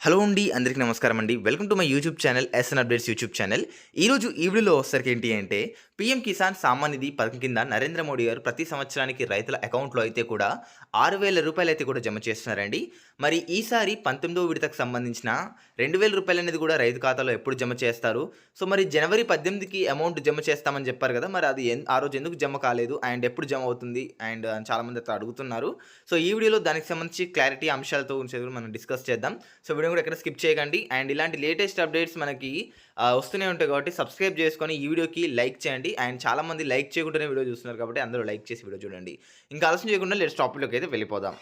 Hello అండి. అందరికీ నమస్కారం అండి. Welcome to my YouTube channel SN updates YouTube channel. ఈ వీడియోలో వచ్చేసరికి ఏంటి అంటే పీఎం కిసాన్ సామాన్ నిధి పథకం కింద నరేంద్ర మోడీ గారు ప్రతి సంవత్సరానికి రైతుల అకౌంట్‌లో అయితే కూడా రూ. 6,000 అయితే కూడా జమ చేస్తున్నారండి. మరి ఈసారి 19వ విడతకు సంబంధించిన రూ. 2,000 అనేది కూడా రైతు ఖాతాలో ఎప్పుడు జమ చేస్తారు? సో, మరి జనవరి 18కి అమౌంట్ జమ చేస్తామని చెప్పారు కదా! మరి అది ఆ రోజు ఎందుకు జమ కాలేదు? అండ్ ఎప్పుడు జమ అవుతుంది? అండ్ చాలామంది అయితే అడుగుతున్నారు. సో, ఈ వీడియోలో దానికి సంబంధించి క్లారిటీ అంశాలతో గురించి మనం డిస్కస్ చేద్దాం. సో, వీడియో కూడా ఎక్కడ స్కిప్ చేయకండి. అండ్ ఇలాంటి లేటెస్ట్ అప్డేట్స్ మనకి వస్తూనే ఉంటాయి కాబట్టి సబ్స్క్రైబ్ చేసుకొని ఈ వీడియోకి లైక్ చేయండి. అండ్ చాలామంది లైక్ చేయకుండానే వీడియో చూస్తున్నారు కాబట్టి అందరూ లైక్ చేసి వీడియో చూడండి. ఇంకా ఆలస్యం చేయకుండా లేటెస్ట్ టాపిక్‌లోకి అయితే వెళ్ళిపోదాం.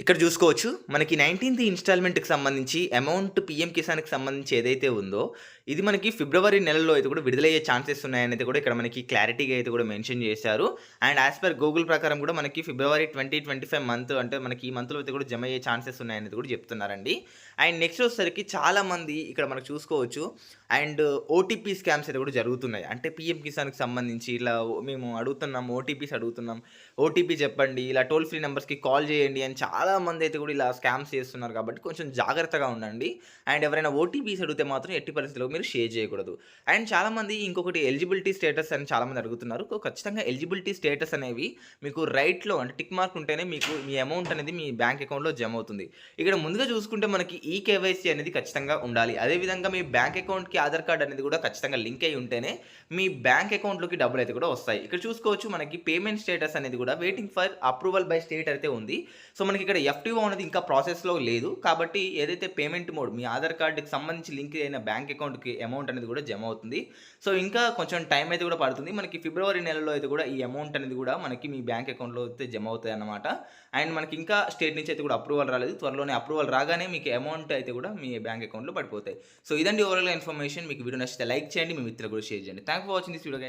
ఇక్కడ చూసుకోవచ్చు మనకి 19థ్ ఇన్‌స్టాల్‌మెంట్‌కి సంబంధించి అమౌంట్ పీఎం కిసాన్‌కి సంబంధించి ఏదైతే ఉందో, ఇది మనకి ఫిబ్రవరి నెలలో అయితే కూడా విడుదలయ్యే ఛాన్సెస్ ఉన్నాయనైతే కూడా ఇక్కడ మనకి క్లారిటీగా అయితే కూడా మెన్షన్ చేశారు. అండ్ యాస్ పర్ గూగుల్ ప్రకారం కూడా మనకి ఫిబ్రవరి 2025 మంత్ అంటే మనకి ఈ మంత్‌లో అయితే కూడా జమ అయ్యే ఛాన్సెస్ ఉన్నాయనేది కూడా చెప్తున్నారండి. అండ్ నెక్స్ట్ వచ్చేసరికి చాలామంది ఇక్కడ మనకు చూసుకోవచ్చు అండ్ ఓటీపీ స్కామ్స్ అయితే కూడా జరుగుతున్నాయి. అంటే పీఎం కిసాన్‌కి సంబంధించి ఇలా మేము అడుగుతున్నాం, ఓటీపీస్ అడుగుతున్నాం. ఓటీపీ చెప్పండి, ఇలా టోల్ ఫ్రీ నంబర్స్‌కి కాల్ చేయండి అని చాలామంది అయితే కూడా ఇలా స్కామ్స్ చేస్తున్నారు కాబట్టి కొంచెం జాగ్రత్తగా ఉండండి. అండ్ ఎవరైనా ఓటీపీస్ అడిగితే మాత్రం ఎట్టి పరిస్థితిలో మీరు షేర్ చేయకూడదు. అండ్ చాలామంది ఇంకొకటి ఎలిజిబిలిటీ స్టేటస్ అని చాలామంది అడుగుతున్నారు. ఖచ్చితంగా ఎలిజిబిలిటీ స్టేటస్ అనేవి మీకు రైట్‌లో అంటే టిక్ మార్క్ ఉంటేనే మీకు మీ అమౌంట్ అనేది మీ బ్యాంక్ అకౌంట్‌లో జమ అవుతుంది. ఇక్కడ ముందుగా చూసుకుంటే మనకి ఈకేవైసీ అనేది ఖచ్చితంగా ఉండాలి. అదేవిధంగా మీ బ్యాంక్ అకౌంట్‌కి ఆధార్ కార్డ్ అనేది కూడా ఖచ్చితంగా లింక్ అయ్యి ఉంటేనే మీ బ్యాంక్ అకౌంట్‌లోకి డబ్బులైతే కూడా వస్తాయి. ఇక్కడ చూసుకోవచ్చు మనకి పేమెంట్ స్టేటస్ అనేది కూడా waiting for approval by state అయితే ఉంది. సో, మనకి ఇక్కడ ఎఫ్‌టీఓ అనేది ఇంకా ప్రాసెస్‌లో లేదు. కాబట్టి ఏదైతే పేమెంట్ మోడ్ మీ ఆధార్ కార్డ్‌కి సంబంధించి లింక్ అయిన బ్యాంక్ అకౌంట్‌కి అమౌంట్ అనేది కూడా జమ అవుతుంది. సో, ఇంకా కొంచెం టైం అయితే కూడా పడుతుంది. మనకి ఫిబ్రవరి నెలలో అయితే కూడా ఈ అమౌంట్ అనేది కూడా మనకి మీ బ్యాంక్ అకౌంట్‌లో అయితే జమ అవుతాయన్నమాట. అండ్ మనకి ఇంకా స్టేట్ నుంచి అయితే కూడా అప్రూవల్ రాలేదు. త్వరలోనే అప్రూవల్ రాగానే మీకు అమౌంట్ అయితే కూడా మీ బ్యాంక్ అకౌంట్‌లో పడిపోతాయి. సో, ఇదండి ఓవరాల్‌గా ఇన్ఫర్మేషన్. మీకు వీడియో నచ్చితే లైక్ చేయండి. మీ మిత్రులకు కూడా షేర్ చేయండి. Thanks for watching this video.